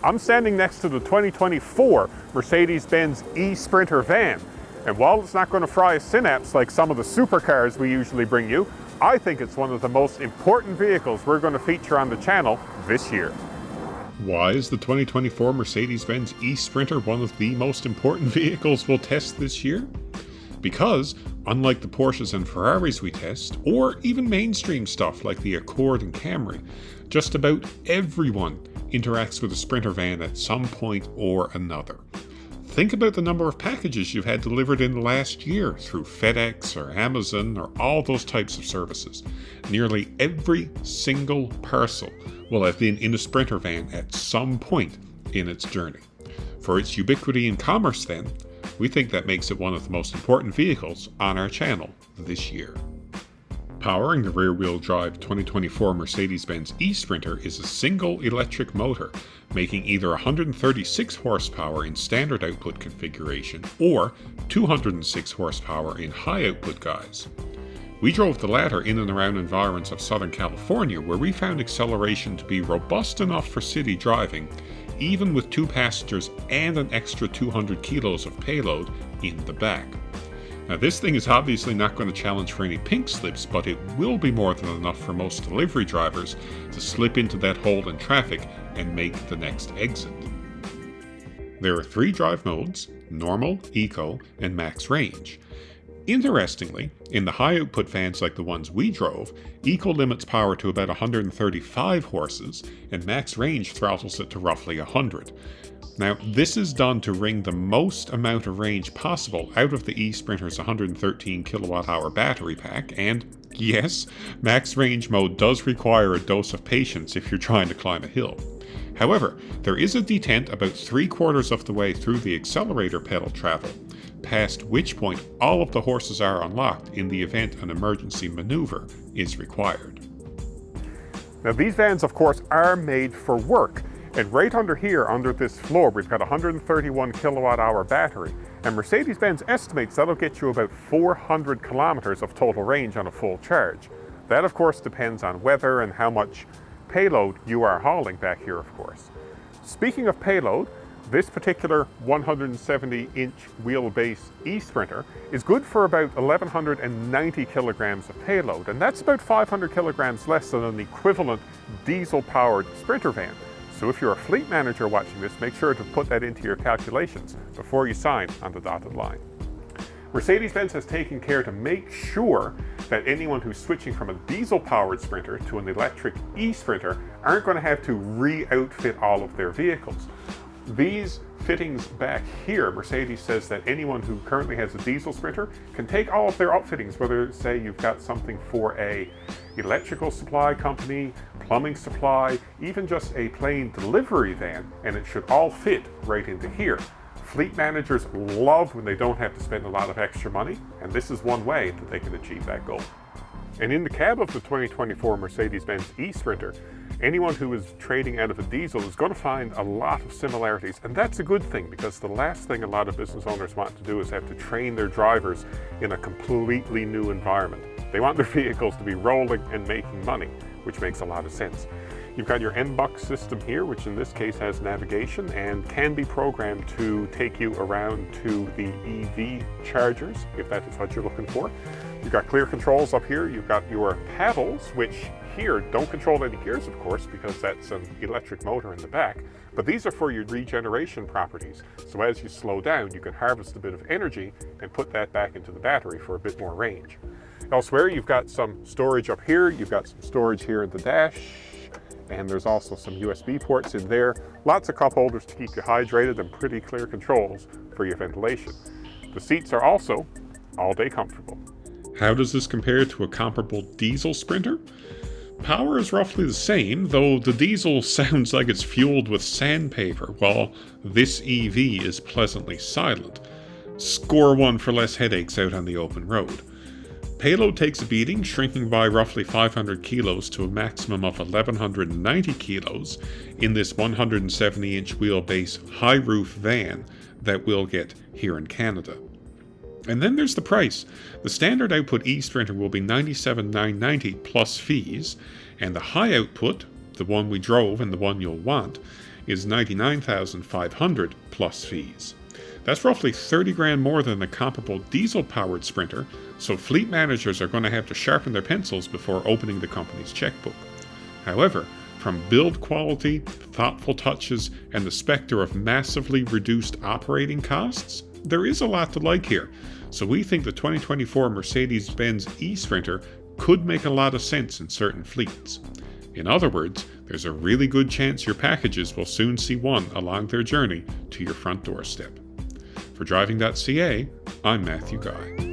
I'm standing next to the 2024 Mercedes-Benz eSprinter van. And while it's not going to fry a synapse like some of the supercars we usually bring you, I think it's one of the most important vehicles we're going to feature on the channel this year. Why is the 2024 Mercedes-Benz eSprinter one of the most important vehicles we'll test this year? Because, unlike the Porsches and Ferraris we test, or even mainstream stuff like the Accord and Camry, just about everyone interacts with a Sprinter van at some point or another. Think about the number of packages you've had delivered in the last year through FedEx or Amazon or all those types of services. Nearly every single parcel will have been in a Sprinter van at some point in its journey. For its ubiquity in commerce then, we think that makes it one of the most important vehicles on our channel this year. Powering the rear-wheel drive 2024 Mercedes-Benz eSprinter is a single electric motor, making either 136 horsepower in standard output configuration or 206 horsepower in high output guise. We drove the latter in and around environs of Southern California, where we found acceleration to be robust enough for city driving, even with 2 passengers and an extra 200 kilos of payload in the back. Now this thing is obviously not going to challenge for any pink slips, but it will be more than enough for most delivery drivers to slip into that hole in traffic and make the next exit. There are 3 drive modes: normal, eco, and max range. Interestingly, in the high output vans like the ones we drove, eco limits power to about 135 horses and max range throttles it to roughly 100. Now, this is done to wring the most amount of range possible out of the eSprinter's 113 kWh battery pack, and yes, max range mode does require a dose of patience if you're trying to climb a hill. However, there is a detent about 3/4 of the way through the accelerator pedal travel, past which point all of the horses are unlocked in the event an emergency maneuver is required. Now these vans, of course, are made for work. And right under here, under this floor, we've got a 131 kilowatt-hour battery. And Mercedes-Benz estimates that'll get you about 400 kilometers of total range on a full charge. That, of course, depends on weather and how much payload you are hauling back here, of course. Speaking of payload, this particular 170-inch wheelbase eSprinter is good for about 1,190 kilograms of payload, and that's about 500 kilograms less than an equivalent diesel-powered Sprinter van. So if you're a fleet manager watching this, make sure to put that into your calculations before you sign on the dotted line. Mercedes-Benz has taken care to make sure that anyone who's switching from a diesel-powered Sprinter to an electric eSprinter aren't going to have to re-outfit all of their vehicles. These fittings back here, Mercedes says that anyone who currently has a diesel Sprinter can take all of their outfittings, whether say you've got something for a electrical supply company, plumbing supply, even just a plain delivery van, and it should all fit right into here. Fleet managers love when they don't have to spend a lot of extra money, and this is one way that they can achieve that goal. And in the cab of the 2024 Mercedes-Benz eSprinter, anyone who is trading out of a diesel is going to find a lot of similarities, and that's a good thing, because the last thing a lot of business owners want to do is have to train their drivers in a completely new environment. They want their vehicles to be rolling and making money, which makes a lot of sense. You've got your N-Box system here, which in this case has navigation and can be programmed to take you around to the EV chargers, if that is what you're looking for. You've got clear controls up here. You've got your paddles, which here don't control any gears, of course, because that's an electric motor in the back. But these are for your regeneration properties. So as you slow down, you can harvest a bit of energy and put that back into the battery for a bit more range. Elsewhere, you've got some storage up here. You've got some storage here in the dash. And there's also some USB ports in there. Lots of cup holders to keep you hydrated and pretty clear controls for your ventilation. The seats are also all-day comfortable. How does this compare to a comparable diesel Sprinter? Power is roughly the same, though the diesel sounds like it's fueled with sandpaper, while this EV is pleasantly silent. Score one for less headaches out on the open road. Payload takes a beating, shrinking by roughly 500 kilos to a maximum of 1,190 kilos in this 170-inch wheelbase high-roof van that we'll get here in Canada. And then there's the price. The standard output eSprinter will be $97,990 plus fees, and the high output, the one we drove and the one you'll want, is $99,500 plus fees. That's roughly 30 grand more than the comparable diesel-powered Sprinter, so fleet managers are going to have to sharpen their pencils before opening the company's checkbook. However, from build quality, thoughtful touches, and the specter of massively reduced operating costs, there is a lot to like here, so we think the 2024 Mercedes-Benz eSprinter could make a lot of sense in certain fleets. In other words, there's a really good chance your packages will soon see one along their journey to your front doorstep. For Driving.ca, I'm Matthew Guy.